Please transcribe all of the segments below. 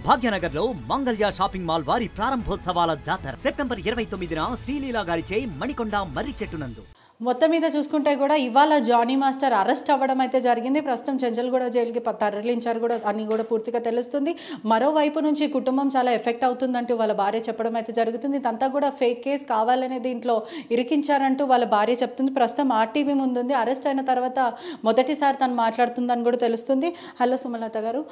భాగ్యనగర్లో Mangalya shopping mall వారి ప్రారంభోత్సవాల జాతర September 29న శ్రీలీలా గారిచే మణికొండ మర్రి చెట్టు నందు. మొత్తం మీద చూసుకుంటే కూడా ఇవాళ జానీ మాస్టర్ అరెస్ట్ అవ్వడం అయితే జరిగింది. ప్రస్తుతం చెంచల్గూడ జైలుకి తరలించారు కూడా అని కూడా పూర్తిగా తెలుస్తుంది. మరోవైపు నుంచి కుటుంబం చాలా ఎఫెక్ట్ అవుతుందంటూ వాళ్ళ భార్య చెప్పడం అయితే జరుగుతుంది. ఇదంతా కూడా ఫేక్ కేసు కావాలనే దీంట్లో ఇరికించారంటూ వాళ్ళ భార్య చెప్తుంది. ప్రస్తుతం ఆర్టీవీ ముందుంది. అరెస్ట్ అయిన తర్వాత మొదటిసారి తను మాట్లాడుతుందని కూడా తెలుస్తుంది. హలో సుమలత గారు,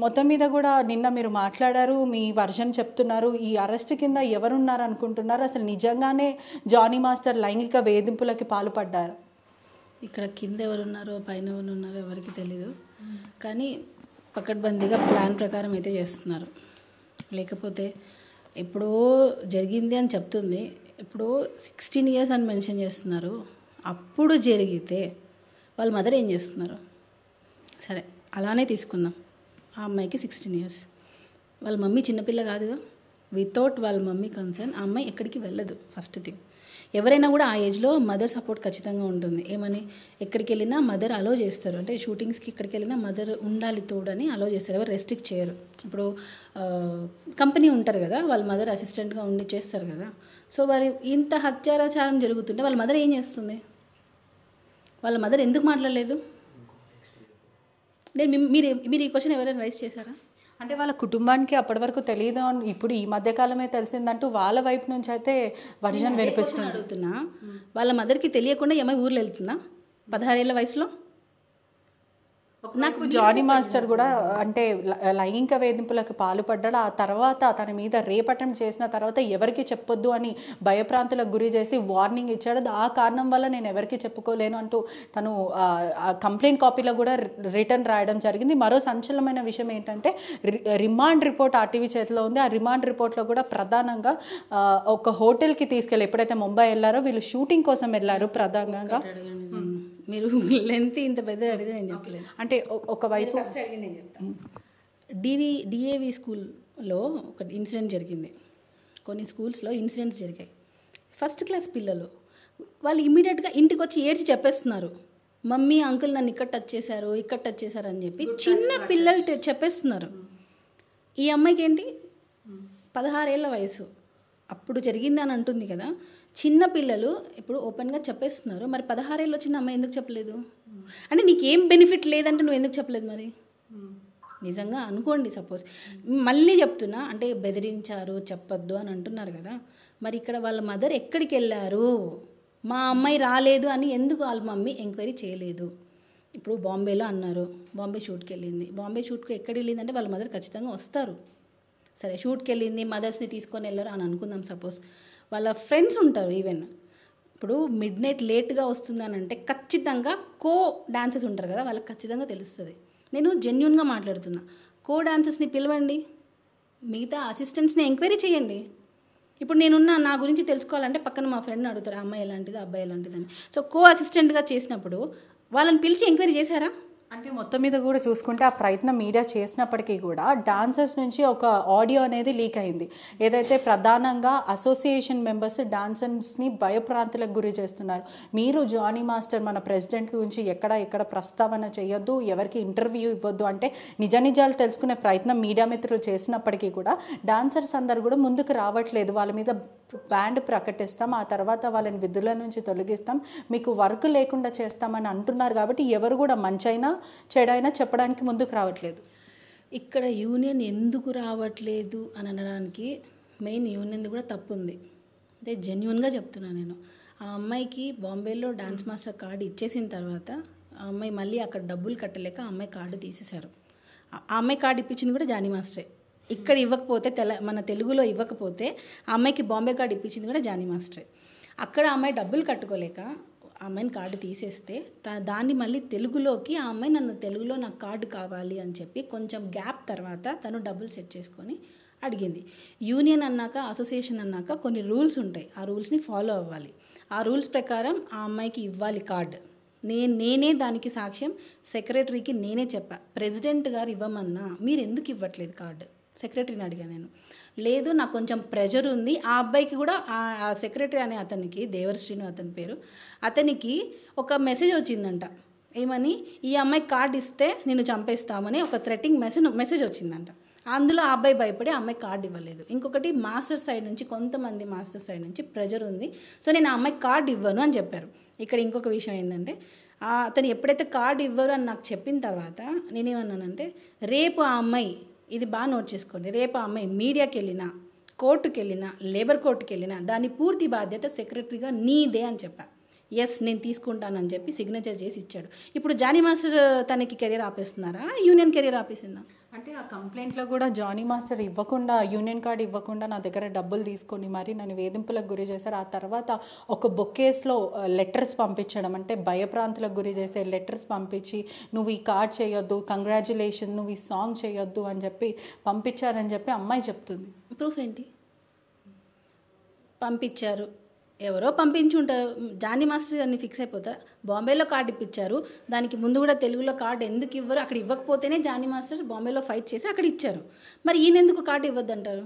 మొత్తం మీద కూడా నిన్న మీరు మాట్లాడారు, మీ వర్షన్ చెప్తున్నారు. ఈ అరెస్ట్ కింద ఎవరున్నారు అనుకుంటున్నారు? అసలు నిజంగానే జానీ మాస్టర్ లైంగిక వేధింపులకి పాల్పడ్డారు? ఇక్కడ కింద ఎవరున్నారో పైన ఎవరున్నారో ఎవరికి తెలీదు, కానీ పకడ్బందీగా ప్లాన్ ప్రకారం అయితే చేస్తున్నారు. లేకపోతే ఎప్పుడో జరిగింది అని చెప్తుంది, ఎప్పుడో 16 years అని మెన్షన్ చేస్తున్నారు. అప్పుడు జరిగితే వాళ్ళ మదర్ ఏం చేస్తున్నారు? సరే అలానే తీసుకుందాం. ఆ అమ్మాయికి 16 years, వాళ్ళ మమ్మీ చిన్నపిల్ల కాదుగా. వితౌట్ వాళ్ళ మమ్మీ కన్సర్న్ ఆ అమ్మాయి ఎక్కడికి వెళ్ళదు. ఫస్ట్ థింగ్, ఎవరైనా కూడా ఆ ఏజ్లో మదర్ సపోర్ట్ ఖచ్చితంగా ఉంటుంది. ఏమని ఎక్కడికి వెళ్ళినా మదర్ అలో చేస్తారు. అంటే షూటింగ్స్కి ఎక్కడికి వెళ్ళినా మదర్ ఉండాలి తోడని అలో చేస్తారు. ఎవరు రెస్ట్రిక్ట్ చేయరు. ఇప్పుడు కంపెనీ ఉంటారు కదా, వాళ్ళ మదర్ అసిస్టెంట్గా ఉండి చేస్తారు కదా. సో మరి ఇంత హత్యాచారం జరుగుతుంటే వాళ్ళ మదర్ ఏం చేస్తుంది? వాళ్ళ మదర్ ఎందుకు మాట్లాడలేదు? నేను మీరు ఈ క్వశ్చన్ ఎవరైనా రైజ్ చేశారా? అంటే వాళ్ళ కుటుంబానికి అప్పటి వరకు తెలియదు, ఇప్పుడు ఈ మధ్యకాలమే తెలిసిందంటూ వాళ్ళ వైపు నుంచి అయితే వర్జన్ వినిపిస్తుంది. అడుగుతున్నా, వాళ్ళ మదర్కి తెలియకుండా ఏమై ఊర్లో వెళ్తుందా 16 ఏళ్ల వయసులో? నాకు జానీ మాస్టర్ కూడా అంటే లైంగిక వేధింపులకు పాల్పడ్డాడు. ఆ తర్వాత తన మీద రేప్ అటెంప్ట్ చేసిన తర్వాత ఎవరికి చెప్పొద్దు అని భయప్రాంతులకు గురి చేసి వార్నింగ్ ఇచ్చాడు. ఆ కారణం వల్ల నేను ఎవరికి చెప్పుకోలేను అంటూ తను కంప్లైంట్ కాపీలో కూడా రిటర్న్ రాయడం జరిగింది. మరో సంచలనమైన విషయం ఏంటంటే రిమాండ్ రిపోర్ట్ ఆర్టీవీ చేతిలో ఉంది. ఆ రిమాండ్ రిపోర్ట్లో కూడా ప్రధానంగా ఒక హోటల్కి తీసుకెళ్ళి, ఎప్పుడైతే ముంబై వెళ్ళారో వీళ్ళు షూటింగ్ కోసం వెళ్ళారు ప్రధానంగా. మీరు లెంత్ ఇంత పెద్ద అడిగితే నేను చెప్పలేదు. అంటే ఒకవైపు నేను చెప్తాను. డిఏవి స్కూల్లో ఒక ఇన్సిడెంట్ జరిగింది. కొన్ని స్కూల్స్లో ఇన్సిడెంట్స్ జరిగాయి. ఫస్ట్ క్లాస్ పిల్లలు వాళ్ళు ఇమ్మీడియట్గా ఇంటికి వచ్చి ఏడ్చి చెప్పేస్తున్నారు, మమ్మీ అంకుల్ నన్ను ఇక్కడ టచ్ చేశారు, ఇక్కడ టచ్ చేశారు అని చెప్పి చిన్న పిల్లలు చెప్పేస్తున్నారు. ఈ అమ్మాయికి ఏంటి 16 ఏళ్ల వయసు, అప్పుడు జరిగింది అని అంటుంది కదా. చిన్న పిల్లలు ఇప్పుడు ఓపెన్గా చెప్పేస్తున్నారు. మరి 16 ఏళ్ళు వచ్చిన అమ్మాయి ఎందుకు చెప్పలేదు? అంటే నీకేం బెనిఫిట్ లేదంటే నువ్వు ఎందుకు చెప్పలేదు? మరి నిజంగా అనుకోండి, సపోజ్ మళ్ళీ చెప్తున్నా, అంటే బెదిరించారు చెప్పొద్దు అని అంటున్నారు కదా. మరి ఇక్కడ వాళ్ళ మదర్ ఎక్కడికి వెళ్ళారు, మా అమ్మాయి రాలేదు అని ఎందుకు వాళ్ళ మమ్మీ ఎంక్వైరీ చేయలేదు? ఇప్పుడు బాంబేలో అన్నారు, బాంబే షూట్కి వెళ్ళింది. బాంబే షూట్కి ఎక్కడ వెళ్ళిందంటే వాళ్ళ మదర్ ఖచ్చితంగా వస్తారు. సరే షూట్కి వెళ్ళింది, మదర్స్ని తీసుకొని వెళ్ళారు అని అనుకుందాం. సపోజ్ వాళ్ళ ఫ్రెండ్స్ ఉంటారు. ఈవెన్ ఇప్పుడు మిడ్ నైట్ లేట్గా వస్తుందని అంటే ఖచ్చితంగా కో డాన్సర్స్ ఉంటారు కదా, వాళ్ళకి ఖచ్చితంగా తెలుస్తుంది. నేను జెన్యున్గా మాట్లాడుతున్నా. కో డాన్సర్స్ని పిలవండి, మిగతా అసిస్టెంట్స్ని ఎంక్వైరీ చేయండి. ఇప్పుడు నేనున్నా, నా గురించి తెలుసుకోవాలంటే పక్కన మా ఫ్రెండ్ని అడుగుతారు, అమ్మాయి ఎలాంటిది అబ్బాయి ఎలాంటిదని. సో కో అసిస్టెంట్గా చేసినప్పుడు వాళ్ళని పిలిచి ఎంక్వైరీ చేశారా? అంటే మొత్తం మీద కూడా చూసుకుంటే ఆ ప్రయత్నం మీడియా చేసినప్పటికీ కూడా డాన్సర్స్ నుంచి ఒక ఆడియో అనేది లీక్ అయింది. ఏదైతే ప్రధానంగా అసోసియేషన్ మెంబర్స్ డాన్సర్స్ని భయప్రాంతులకు గురి చేస్తున్నారు. మీరు జానీ మాస్టర్ మన ప్రెసిడెంట్ గురించి ఎక్కడ ప్రస్తావన చేయొద్దు, ఎవరికి ఇంటర్వ్యూ ఇవ్వద్దు అంటే నిజాలు తెలుసుకునే ప్రయత్నం మీడియా మిత్రులు చేసినప్పటికీ కూడా డాన్సర్స్ అందరు కూడా ముందుకు రావట్లేదు. వాళ్ళ మీద బ్యాండ్ ప్రకటిస్తాం, ఆ తర్వాత వాళ్ళని విధుల నుంచి తొలగిస్తాం, మీకు వర్క్ లేకుండా చేస్తామని అంటున్నారు. కాబట్టి ఎవరు కూడా మంచైనా చెడైనా చెప్పడానికి ముందుకు రావట్లేదు. ఇక్కడ యూనియన్ ఎందుకు రావట్లేదు అని అనడానికి మెయిన్ యూనియన్ కూడా తప్పు ఉంది. అంటే జెన్యున్గా చెప్తున్నాను నేను. ఆ అమ్మాయికి బాంబేలో డాన్స్ మాస్టర్ కార్డు ఇచ్చేసిన తర్వాత ఆ అమ్మాయి మళ్ళీ అక్కడ డబ్బులు కట్టలేక ఆ అమ్మాయి కార్డు తీసేశారు. ఆ అమ్మాయి కార్డు ఇప్పించింది కూడా జానీ మాస్టరే. ఇక్కడ ఇవ్వకపోతే మన తెలుగులో ఇవ్వకపోతే ఆ అమ్మాయికి బాంబే కార్డు ఇప్పించింది కూడా జానీ మాస్టరే. అక్కడ ఆ అమ్మాయి డబ్బులు కట్టుకోలేక ఆ అమ్మాయిని కార్డు తీసేస్తే దాన్ని మళ్ళీ తెలుగులోకి ఆ అమ్మాయి నన్ను తెలుగులో నాకు కార్డు కావాలి అని చెప్పి కొంచెం గ్యాప్ తర్వాత తను డబ్బులు సెట్ చేసుకొని అడిగింది. యూనియన్ అన్నాక, అసోసియేషన్ అన్నాక కొన్ని రూల్స్ ఉంటాయి. ఆ రూల్స్ని ఫాలో అవ్వాలి. ఆ రూల్స్ ప్రకారం ఆ అమ్మాయికి ఇవ్వాలి కార్డు. నేనే దానికి సాక్ష్యం, సెక్రటరీకి నేనే చెప్పా, ప్రెసిడెంట్ గారు ఇవ్వమన్నా మీరు ఎందుకు ఇవ్వట్లేదు కార్డు? సెక్రటరీని అడిగా నేను. లేదు నాకు కొంచెం ప్రెషర్ ఉంది. ఆ అబ్బాయికి కూడా ఆ సెక్రటరీ అనే అతనికి, దేవరశ్రీను అతని పేరు, అతనికి ఒక మెసేజ్ వచ్చిందంట. ఏమని, ఈ అమ్మాయి కార్డు ఇస్తే నేను చంపేస్తామని ఒక థ్రెటింగ్ మెసేజ్ వచ్చిందంట. అందులో ఆ అబ్బాయి భయపడి ఆ అమ్మాయి కార్డు ఇవ్వలేదు. ఇంకొకటి మాస్టర్ సైడ్ నుంచి, కొంతమంది మాస్టర్ సైడ్ నుంచి ప్రెజర్ ఉంది, సో నేను ఆ అమ్మాయి కార్డు ఇవ్వను అని చెప్పారు. ఇక్కడ ఇంకొక విషయం ఏంటంటే, అతను ఎప్పుడైతే కార్డు ఇవ్వరు అని నాకు చెప్పిన తర్వాత నేనేమన్నానంటే, రేపు ఆ అమ్మాయి, ఇది బాగా నోట్ చేసుకోండి, రేపు ఆ అమ్మాయి మీడియాకి వెళ్ళినా, కోర్టుకి వెళ్ళినా, లేబర్ కోర్టుకి వెళ్ళినా దాని పూర్తి బాధ్యత సెక్రటరీగా నీదే అని చెప్పాను. ఎస్ నేను తీసుకుంటానని చెప్పి సిగ్నేచర్ చేసి ఇచ్చాడు. ఇప్పుడు జానీ మాస్టర్ తనకి కెరీర్ ఆపేస్తున్నారా, యూనియన్ కెరీర్ ఆపేసిందా? అంటే ఆ కంప్లైంట్లో కూడా జానీ మాస్టర్ ఇవ్వకుండా, యూనియన్ కార్డు ఇవ్వకుండా నా దగ్గర డబ్బులు తీసుకొని మరి నన్ను వేధింపులకు గురి చేశారు. ఆ తర్వాత ఒక బొకేస్లో లెటర్స్ పంపించడం, అంటే భయప్రాంతులకు గురి చేసే లెటర్స్ పంపించి నువ్వు ఈ కార్డ్ చేయొద్దు, కంగ్రాచులేషన్, నువ్వు ఈ సాంగ్ చేయొద్దు అని చెప్పి పంపించారని చెప్పి అమ్మాయి చెప్తుంది. ప్రూఫ్ ఏంటి? పంపించారు, ఎవరో పంపించుంటారు. జానీ మాస్టర్ అన్ని ఫిక్స్ అయిపోతారు. బాంబేలో కార్డు ఇప్పించారు, దానికి ముందు కూడా తెలుగులో కార్డు ఎందుకు ఇవ్వరు? అక్కడ ఇవ్వకపోతేనే జానీ మాస్టర్ బాంబేలో ఫైట్ చేసి అక్కడ ఇచ్చారు. మరి ఈయన ఎందుకు కార్డు ఇవ్వద్దంటారు?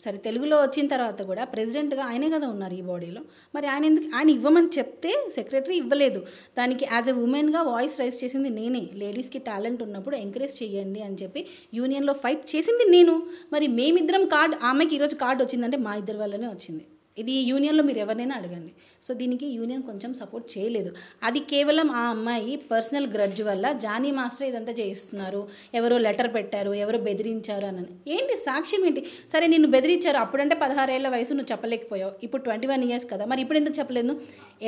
సరే, తెలుగులో వచ్చిన తర్వాత కూడా ప్రెసిడెంట్గా ఆయనే కదా ఉన్నారు ఈ బాడీలో, మరి ఆయన ఎందుకు, ఆయన ఇవ్వమని చెప్తే సెక్రటరీ ఇవ్వలేదు. దానికి యాజ్ ఎ ఉమెన్గా వాయిస్ రైజ్ చేసింది నేనే. లేడీస్కి టాలెంట్ ఉన్నప్పుడు ఎంకరేజ్ చేయండి అని చెప్పి యూనియన్లో ఫైట్ చేసింది నేను. మరి మేమిద్దరం కార్డు, ఆమెకి ఈరోజు కార్డు వచ్చిందంటే మా ఇద్దరి వల్లనే వచ్చింది. ఇది యూనియన్లో మీరు ఎవరినైనా అడగండి. సో దీనికి యూనియన్ కొంచెం సపోర్ట్ చేయలేదు. అది కేవలం ఆ అమ్మాయి పర్సనల్ గ్రడ్జ్ వల్ల జానీ మాస్టర్ ఇదంతా చేయిస్తున్నారు, ఎవరో లెటర్ పెట్టారు, ఎవరో బెదిరించారు అని. ఏంటి సాక్ష్యం ఏంటి? సరే నిన్ను బెదిరించారు, అప్పుడంటే 16 ఏళ్ల వయసు, నువ్వు చెప్పలేకపోయావు. ఇప్పుడు 21 ఇయర్స్ కదా, మరి ఇప్పుడు ఎందుకు చెప్పలేదు?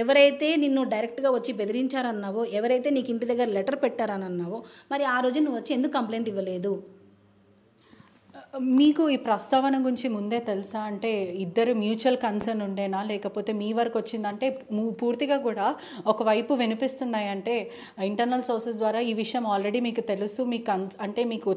ఎవరైతే నిన్ను డైరెక్ట్గా వచ్చి బెదిరించారన్నావో, ఎవరైతే నీకు ఇంటి దగ్గర లెటర్ పెట్టారని అన్నావో, మరి ఆ రోజు నువ్వు వచ్చి ఎందుకు కంప్లైంట్ ఇవ్వలేదు? మీకు ఈ ప్రస్తావన గురించి ముందే తెలుసా? అంటే ఇద్దరు మ్యూచువల్ కన్సర్న్ ఉండేనా, లేకపోతే మీ వరకు వచ్చిందంటే? పూర్తిగా కూడా ఒకవైపు వినిపిస్తున్నాయి అంటే ఇంటర్నల్ సోర్సెస్ ద్వారా ఈ విషయం ఆల్రెడీ మీకు తెలుసు, మీకు అంటే మీకు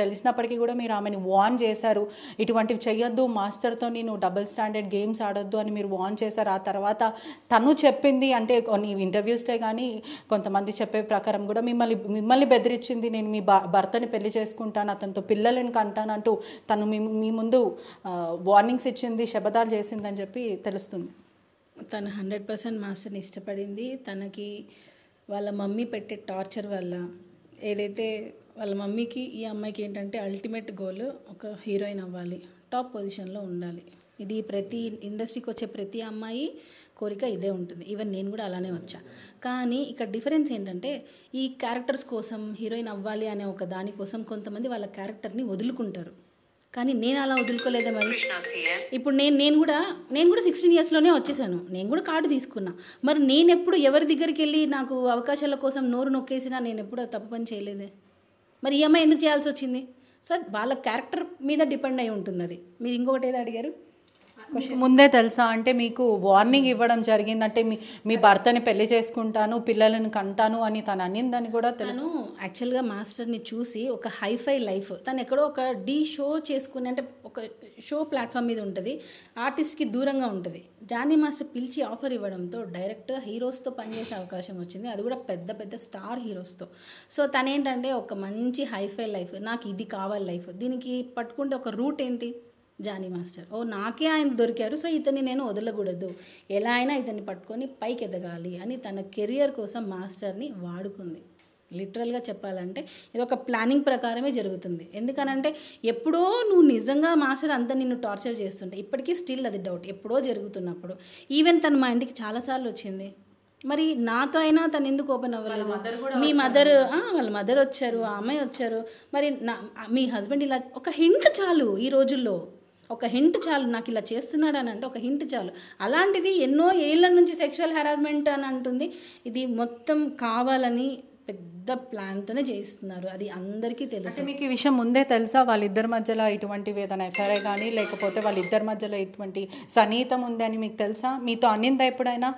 తెలిసినప్పటికీ కూడా మీరు ఆమెను వార్న్ చేశారు, ఇటువంటివి చెయ్యొద్దు, మాస్టర్తో నువ్వు డబుల్ స్టాండర్డ్ గేమ్స్ ఆడొద్దు అని మీరు వార్న్ చేశారు. ఆ తర్వాత తను చెప్పింది, అంటే కొన్ని ఇంటర్వ్యూస్లో కానీ కొంతమంది చెప్పే ప్రకారం కూడా మిమ్మల్ని బెదిరించింది, నేను మీ భర్తని పెళ్లి చేసుకుంటాను, అతనితో పిల్లలను కంటాను, తను మీ ముందు వార్నింగ్స్ ఇచ్చింది, శపథాలు చేసిందని చెప్పి తెలుస్తుంది. తను 100% మాస్టర్ని ఇష్టపడింది. తనకి వాళ్ళ మమ్మీ పెట్టే టార్చర్ వల్ల, ఏదైతే వాళ్ళ మమ్మీకి ఈ అమ్మాయికి ఏంటంటే అల్టిమేట్ గోల్ ఒక హీరోయిన్ అవ్వాలి, టాప్ పొజిషన్లో ఉండాలి. ఇది ప్రతి ఇండస్ట్రీకి వచ్చే ప్రతి అమ్మాయి కోరిక ఇదే ఉంటుంది. ఈవెన్ నేను కూడా అలానే వచ్చా. కానీ ఇక్కడ డిఫరెన్స్ ఏంటంటే, ఈ క్యారెక్టర్స్ కోసం హీరోయిన్ అవ్వాలి అనే ఒక దానికోసం కొంతమంది వాళ్ళ క్యారెక్టర్ని వదులుకుంటారు. కానీ నేను అలా వదులుకోలేదే. మరి ఇప్పుడు నేను కూడా 16 ఇయర్స్లోనే వచ్చేసాను, నేను కూడా కార్డు తీసుకున్నా. మరి నేను ఎప్పుడు ఎవరి దగ్గరికి వెళ్ళి నాకు అవకాశాల కోసం నోరు నొక్కేసినా నేను ఎప్పుడు తప్పు పని చేయలేదే. మరి ఈ అమ్మాయి ఎందుకు చేయాల్సి వచ్చింది? సో వాళ్ళ క్యారెక్టర్ మీద డిపెండ్ అయి ఉంటుంది అది. మీరు ఇంకొకటి ఏదో అడిగారు, ముందే తెలుసా? అంటే మీకు వార్నింగ్ ఇవ్వడం జరిగిందంటే మీ భర్తని పెళ్లి చేసుకుంటాను, పిల్లలను కంటాను అని తను అనిందని కూడా తెలుసు. యాక్చువల్గా మాస్టర్ని చూసి ఒక హైఫై లైఫ్, తను ఎక్కడో ఒక షో చేసుకుని, అంటే ఒక షో ప్లాట్ఫామ్ మీద ఉంటుంది, ఆర్టిస్ట్కి దూరంగా ఉంటుంది. జానీ మాస్టర్ పిలిచి ఆఫర్ ఇవ్వడంతో డైరెక్ట్గా హీరోస్తో పనిచేసే అవకాశం వచ్చింది, అది కూడా పెద్ద పెద్ద స్టార్ హీరోస్తో. సో తనేంటంటే ఒక మంచి హైఫై లైఫ్, నాకు ఇది కావాలి లైఫ్, దీనికి పట్టుకుంటే ఒక రూట్ ఏంటి? జానీ మాస్టర్. నాకే ఆయన దొరికారు, సో ఇతన్ని నేను వదలకూడదు, ఎలా అయినా ఇతన్ని పట్టుకొని పైకి ఎదగాలి అని తన కెరియర్ కోసం మాస్టర్ని వాడుకుంది. లిటరల్గా చెప్పాలంటే ఇది ఒక ప్లానింగ్ ప్రకారమే జరుగుతుంది. ఎందుకనంటే ఎప్పుడో నువ్వు నిజంగా మాస్టర్ అంతా నిన్ను టార్చర్ చేస్తుంటే, ఇప్పటికీ స్టిల్ అది డౌట్, ఎప్పుడో జరుగుతున్నప్పుడు. ఈవెన్ తను మా ఇంటికి చాలాసార్లు వచ్చింది, మరి నాతో అయినా తను ఎందుకు ఓపెన్ అవ్వలేదు? మీ మదర్, వాళ్ళ మదర్ వచ్చారు, ఆ అమ్మాయి వచ్చారు, మరి మీ హస్బెండ్ ఇలా, ఒక హింట్ చాలు ఈ రోజుల్లో, ఒక హింట్ చాలు, నాకు ఇలా చేస్తున్నాడు అని అంటే ఒక హింట్ చాలు. అలాంటిది ఎన్నో ఏళ్ళ నుంచి సెక్షువల్ హెరాస్మెంట్ అని అంటుంది. ఇది మొత్తం కావాలని పెద్ద ప్లాన్తోనే చేయిస్తున్నారు, అది అందరికీ తెలుసు. మీకు ఈ విషయం ముందే తెలుసా? వాళ్ళిద్దరి మధ్యలో ఇటువంటివి ఏదైనా ఎఫ్ఐఆర్ కానీ, లేకపోతే వాళ్ళిద్దరి మధ్యలో ఇటువంటి సన్నిహితం ఉంది అని మీకు తెలుసా? మీతో అనిందా ఎప్పుడైనా?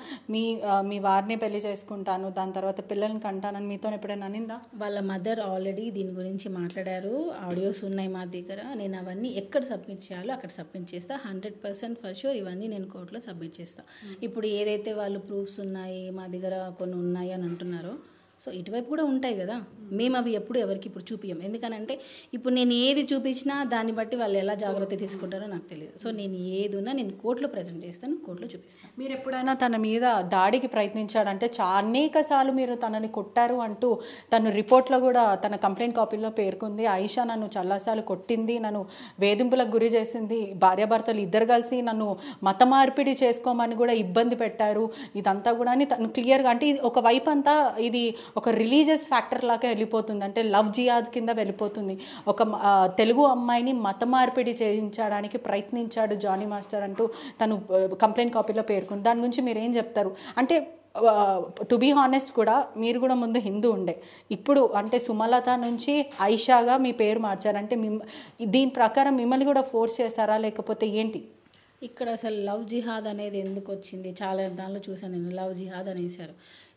మీ వారిని పెళ్లి చేసుకుంటాను, దాని తర్వాత పిల్లల్ని కంటానని మీతో ఎప్పుడైనా అనిందా? వాళ్ళ మదర్ ఆల్రెడీ దీని గురించి మాట్లాడారు, ఆడియోస్ ఉన్నాయి మా దగ్గర. నేను అవన్నీ ఎక్కడ సబ్మిట్ చేయాలో అక్కడ సబ్మిట్ చేస్తా. 100% ఫర్ షూర్ ఇవన్నీ నేను కోర్టులో సబ్మిట్ చేస్తాను. ఇప్పుడు ఏదైతే వాళ్ళు ప్రూఫ్స్ ఉన్నాయి మా దగ్గర కొన్ని ఉన్నాయి అని అంటున్నారో, సో ఇటువైపు కూడా ఉంటాయి కదా, మేము అవి ఎప్పుడు ఎవరికి ఇప్పుడు చూపించాం. ఎందుకనంటే ఇప్పుడు నేను ఏది చూపించినా దాన్ని బట్టి వాళ్ళు ఎలా జాగ్రత్త తీసుకుంటారో నాకు తెలియదు. సో నేను ఏది ఉన్నా నేను కోర్టులో ప్రజెంట్ చేస్తాను, కోర్టులో చూపిస్తాను. మీరు ఎప్పుడైనా తన మీద దాడికి ప్రయత్నించాడంటే అనేక సార్లు మీరు తనని కొట్టారు అంటూ తను రిపోర్ట్లో కూడా తన కంప్లైంట్ కాపీలో పేర్కొంది. ఆయిషా నన్ను చాలాసార్లు కొట్టింది, నన్ను వేధింపులకు గురి చేసింది, భార్యాభర్తలు ఇద్దరు కలిసి నన్ను మత మార్పిడి చేసుకోమని కూడా ఇబ్బంది పెట్టారు, ఇదంతా కూడా అని తను క్లియర్గా, అంటే ఇది ఒక వైపు అంతా ఇది ఒక రిలీజియస్ ఫ్యాక్టర్ లాగా వెళ్ళిపోతుంది, అంటే లవ్ జిహాద్ కింద వెళ్ళిపోతుంది. ఒక తెలుగు అమ్మాయిని మత మార్పిడి చేయించడానికి ప్రయత్నించాడు జానీ మాస్టర్ అంటూ తను కంప్లైంట్ కాపీలో పేర్కొంది. దాని గురించి మీరు ఏం చెప్తారు? అంటే టు బీ హానెస్ట్ కూడా మీరు కూడా ముందు హిందూ ఉండే, ఇప్పుడు అంటే సుమలత నుంచి ఆయిషాగా మీ పేరు మార్చారంటే దీని ప్రకారం మిమ్మల్ని కూడా ఫోర్స్ చేశారా లేకపోతే ఏంటి? ఇక్కడ అసలు లవ్ జిహాద్ అనేది ఎందుకు వచ్చింది, చాలా దానిలో చూసాను నేను, లవ్ జిహాద్ అనేసారు.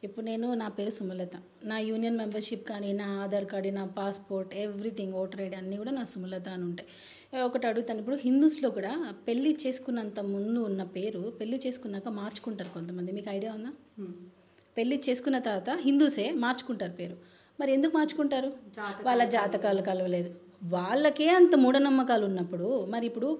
ఇప్పుడు నా పేరు సుమలత, నా యూనియన్ మెంబర్షిప్ కానీ, నా ఆధార్ కార్డు, నా పాస్పోర్ట్, ఎవ్రీథింగ్, ఓటర్ ఐడి అన్నీ కూడా నా సుమలత అని ఉంటాయి. ఒకటి అడుగుతాను, ఇప్పుడు హిందూస్లో కూడా పెళ్ళి చేసుకున్నంత ముందు ఉన్న పేరు పెళ్ళి చేసుకున్నాక మార్చుకుంటారు కొంతమంది, మీకు ఐడియా ఉందా? పెళ్ళి చేసుకున్న తర్వాత హిందూసే మార్చుకుంటారు పేరు. మరి ఎందుకు మార్చుకుంటారు? వాళ్ళ జాతకాలు కలవలేదు, వాళ్ళకే అంత మూఢనమ్మకాలు ఉన్నప్పుడు. మరి ఇప్పుడు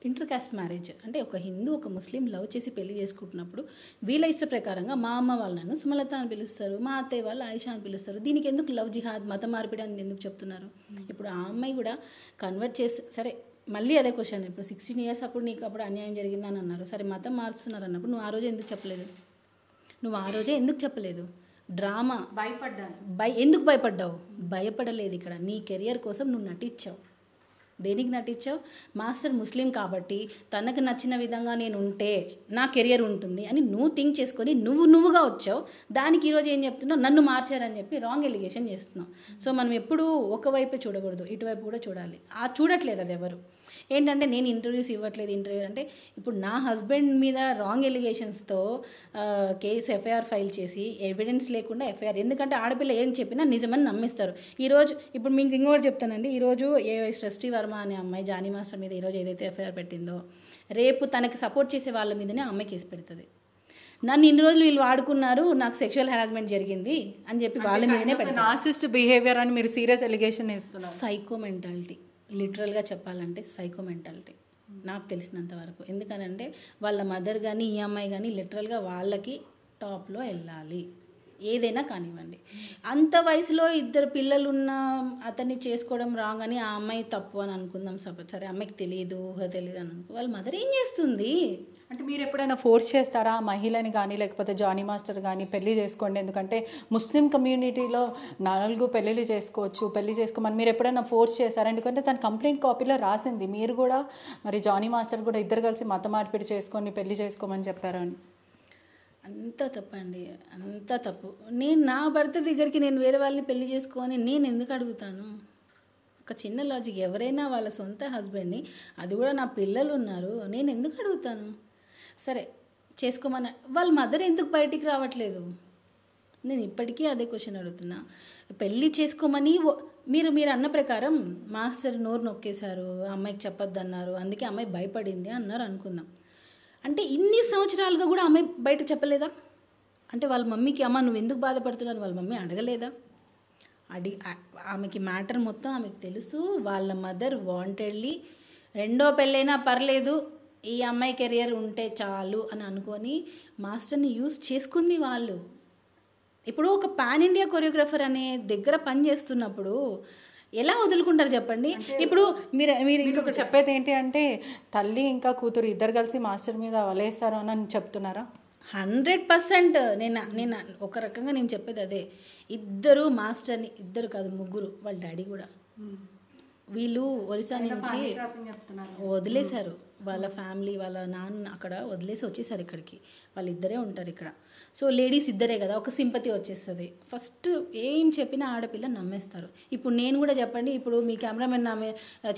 ఇంటర్ కాస్ట్ మ్యారేజ్ అంటే ఒక హిందూ ఒక ముస్లిం లవ్ చేసి పెళ్లి చేసుకుంటున్నప్పుడు వీళ్ళ ఇష్ట ప్రకారంగా మా అమ్మ వాళ్ళు నన్ను సుమలత అని పిలుస్తారు, మా అత్తయ్య వాళ్ళు ఆయిషా అని పిలుస్తారు. దీనికి ఎందుకు లవ్ జిహాద్ మత మార్పిడి అని ఎందుకు చెప్తున్నారు? ఇప్పుడు ఆ అమ్మాయి కూడా కన్వర్ట్ చేసి, సరే మళ్ళీ అదే క్వశ్చన్, ఇప్పుడు 16 years అప్పుడు నీకు అప్పుడు అన్యాయం జరిగిందని అన్నారు, సరే మతం మారుస్తున్నారు అన్నప్పుడు నువ్వు ఆ రోజే ఎందుకు చెప్పలేదు? డ్రామా, భయపడ్డాను. ఎందుకు భయపడ్డావు? భయపడలేదు. ఇక్కడ నీ కెరియర్ కోసం నువ్వు నటించావు. దేనికి నటించావు? మాస్టర్ ముస్లిం కాబట్టి తనకు నచ్చిన విధంగా నేను ఉంటే నా కెరియర్ ఉంటుంది అని నువ్వు థింక్ చేసుకొని నువ్వుగా వచ్చావు. దానికి ఈరోజు ఏం చెప్తున్నావు? నన్ను మార్చారని చెప్పి రాంగ్ ఎలిగేషన్ చేస్తున్నావు. సో మనం ఎప్పుడూ ఒకవైపే చూడకూడదు, ఇటువైపు కూడా చూడాలి. చూడట్లేదు అది ఎవరు. ఏంటంటే నేను ఇంటర్వ్యూస్ ఇవ్వట్లేదు, ఇంటర్వ్యూ అంటే ఇప్పుడు నా హస్బెండ్ మీద రాంగ్ ఎలిగేషన్స్తో కేసు ఎఫ్ఐఆర్ ఫైల్ చేసి ఎవిడెన్స్ లేకుండా ఎఫ్ఐఆర్, ఎందుకంటే ఆడపిల్ల ఏం చెప్పినా నిజమని నమ్మిస్తారు. ఈరోజు ఇప్పుడు మీకు ఇంకోటి చెప్తానండి, ఈరోజు సృష్టి వర్మ అనే అమ్మాయి జానీ మాస్టర్ మీద ఈరోజు ఏదైతే ఎఫ్ఐఆర్ పెట్టిందో, రేపు తనకి సపోర్ట్ చేసే వాళ్ళ మీదనే అమ్మాయి కేసు పెడుతుంది. నన్ను ఇన్ని రోజులు వీళ్ళు వాడుకున్నారు, నాకు సెక్షువల్ హెరాస్మెంట్ జరిగింది అని చెప్పి వాళ్ళ మీదనే పెడతారు. నార్సిస్ట్ బిహేవియర్ అని మీరు సీరియస్ ఎలిగేషన్ ఇస్తున్నారు. సైకో మెంటాలిటీ, లిటరల్గా చెప్పాలంటే సైకో మెంటాలిటీ నాకు తెలిసినంత వరకు. ఎందుకనంటే వాళ్ళ మదర్ కానీ ఈ అమ్మాయి కానీ లిటరల్గా వాళ్ళకి టాప్లో వెళ్ళాలి, ఏదైనా కానివ్వండి. అంత వయసులో 2 పిల్లలున్న అతన్ని చేసుకోవడం రాంగ్ అని ఆ అమ్మాయి తప్పు అని అనుకుందాం. సరే అమ్మాయికి తెలియదు అని అనుకో, వాళ్ళ మదర్ ఏం చేస్తుంది? అంటే మీరు ఎప్పుడైనా ఫోర్స్ చేస్తారా మహిళని కానీ లేకపోతే జానీ మాస్టర్ కానీ పెళ్లి చేసుకోండి, ఎందుకంటే ముస్లిం కమ్యూనిటీలో 4 పెళ్ళిళ్ళు చేసుకోవచ్చు, పెళ్లి చేసుకోమని మీరు ఎప్పుడైనా ఫోర్స్ చేస్తారా? ఎందుకంటే తన కంప్లైంట్ కాపీలో రాసింది మీరు కూడా, మరి జానీ మాస్టర్ కూడా ఇద్దరు కలిసి మత మార్పిడి చేసుకొని పెళ్లి చేసుకోమని చెప్పారు అని. అంత తప్పండి, అంత తప్పు. నేను నా భర్త దగ్గరికి నేను వేరే వాళ్ళని పెళ్లి చేసుకొని నేను ఎందుకు అడుగుతాను? ఒక చిన్న లాజిక్, ఎవరైనా వాళ్ళ సొంత హస్బెండ్ని, అది కూడా నా పిల్లలు ఉన్నారు, నేను ఎందుకు అడుగుతాను? సరే చేసుకోమని వాళ్ళ మదర్ ఎందుకు బయటికి రావట్లేదు? నేను ఇప్పటికీ అదే క్వశ్చన్ అడుగుతున్నా. పెళ్ళి చేసుకోమని మీరు అన్న ప్రకారం మాస్టర్ నోరు నొక్కేశారు, అమ్మాయికి చెప్పొద్దు అన్నారు, అందుకే అమ్మాయి భయపడింది అన్నారు అనుకుందాం. అంటే ఇన్ని సంవత్సరాలుగా కూడా అమ్మాయి బయట చెప్పలేదా? అంటే వాళ్ళ మమ్మీకి అమ్మ నువ్వు ఎందుకు బాధపడుతున్నావు వాళ్ళ మమ్మీ అడగలేదా? ఆమెకి మ్యాటర్ మొత్తం ఆమెకు తెలుసు. వాళ్ళ మదర్ వాంటెడ్లీ 2వ పెళ్ళైనా పర్లేదు, ఈ అమ్మాయి కెరియర్ ఉంటే చాలు అని అనుకొని మాస్టర్ని యూజ్ చేసుకుంది వాళ్ళు. ఇప్పుడు ఒక పాన్ ఇండియా కొరియోగ్రాఫర్ అనే దగ్గర పని చేస్తున్నప్పుడు ఎలా వదులుకుంటారు చెప్పండి? ఇప్పుడు మీరు చెప్పేది ఏంటి అంటే తల్లి ఇంకా కూతురు ఇద్దరు కలిసి మాస్టర్ మీద వలేస్తారు అని చెప్తున్నారా? 100%. నేను ఒక రకంగా నేను చెప్పేది అదే. ఇద్దరు మాస్టర్ని, ఇద్దరు కాదు ముగ్గురు, వాళ్ళ డాడీ కూడా, వీళ్ళు ఒరిస్సా నుంచి వదిలేశారు. వాళ్ళ ఫ్యామిలీ వాళ్ళ నాన్న అక్కడ వదిలేసి వచ్చేసారు ఇక్కడికి. వాళ్ళిద్దరే ఉంటారు ఇక్కడ. సో లేడీస్ ఇద్దరే కదా, ఒక సింపతి వచ్చేస్తుంది. ఫస్ట్ ఏం చెప్పినా ఆడపిల్ల నమ్మేస్తారు. ఇప్పుడు నేను కూడా చెప్పండి, ఇప్పుడు మీ కెమెరామెన్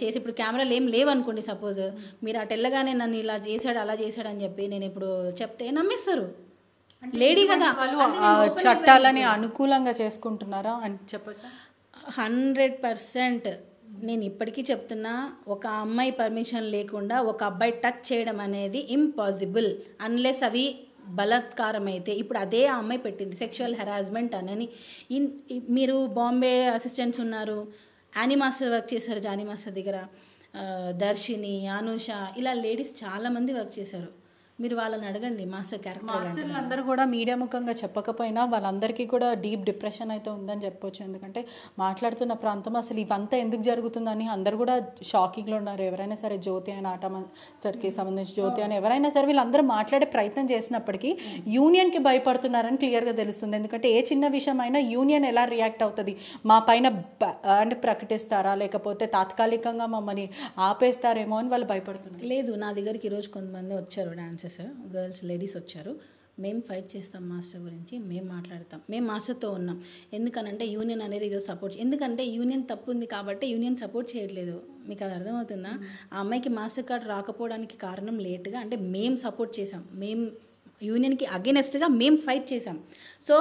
చేసి ఇప్పుడు కెమెరాలు ఏం లేవనుకోండి, సపోజ్ మీరు అటు వెళ్ళగానే నన్ను ఇలా చేశాడు అలా చేశాడు అని చెప్పి నేను ఇప్పుడు చెప్తే నమ్మేస్తారు. లేడీ కదా, చట్టాలని అనుకూలంగా చేసుకుంటున్నారా అని చెప్పచ్చా? 100%. నేను ఇప్పటికీ చెప్తున్నా, ఒక అమ్మాయి పర్మిషన్ లేకుండా ఒక అబ్బాయి టచ్ చేయడం అనేది ఇంపాసిబుల్, అన్లెస్ అవి బలాత్కారం అయితే ఇప్పుడు అదే ఆ అమ్మాయి పెట్టింది సెక్షువల్ హెరాస్మెంట్ అని. మీరు బాంబే అసిస్టెంట్స్ ఉన్నారు, యానీ మాస్టర్ వర్క్ చేశారు జానీ మాస్టర్ దగ్గర, దర్శిని, అనుష, ఇలా లేడీస్ చాలామంది వర్క్ చేశారు. మీరు వాళ్ళని అడగండి మాస్టర్ క్యారెక్టర్. అందరూ కూడా మీడియా ముఖంగా చెప్పకపోయినా వాళ్ళందరికీ కూడా డీప్ డిప్రెషన్ అయితే ఉందని చెప్పొచ్చు. ఎందుకంటే మాట్లాడుతున్న ప్రాంతం అసలు ఇవంతా ఎందుకు జరుగుతుందని అందరు కూడా షాకింగ్లో ఉన్నారు. ఎవరైనా సరే జ్యోతి అని ఆట మాస్టర్కి సంబంధించి జ్యోతి అని ఎవరైనా సరే వీళ్ళందరూ మాట్లాడే ప్రయత్నం చేసినప్పటికీ యూనియన్కి భయపడుతున్నారని క్లియర్గా తెలుస్తుంది. ఎందుకంటే ఏ చిన్న విషయం అయినా యూనియన్ ఎలా రియాక్ట్ అవుతుంది, మా పైన అంటే ప్రకటిస్తారా లేకపోతే తాత్కాలికంగా మమ్మల్ని ఆపేస్తారేమో అని వాళ్ళు భయపడుతున్నారు. లేదు, నా దగ్గరికి ఈరోజు కొంతమంది వచ్చారు, డాన్సర్స్ గర్ల్స్ లేడీస్ వచ్చారు. మేము ఫైట్ చేస్తాం మాస్టర్ గురించి, మేము మాట్లాడతాం, మేము మాస్టర్తో ఉన్నాం. ఎందుకనంటే యూనియన్ అనేది ఈరోజు సపోర్ట్, ఎందుకంటే యూనియన్ తప్పు ఉంది కాబట్టి యూనియన్ సపోర్ట్ చేయట్లేదు. మీకు అది అర్థమవుతుందా? ఆ అమ్మాయికి మాస్టర్ కార్డ్ రాకపోవడానికి కారణం లేట్గా అంటే మేము సపోర్ట్ చేసాం, మేము యూనియన్కి అగెనెస్ట్గా మేము ఫైట్ చేసాం. సో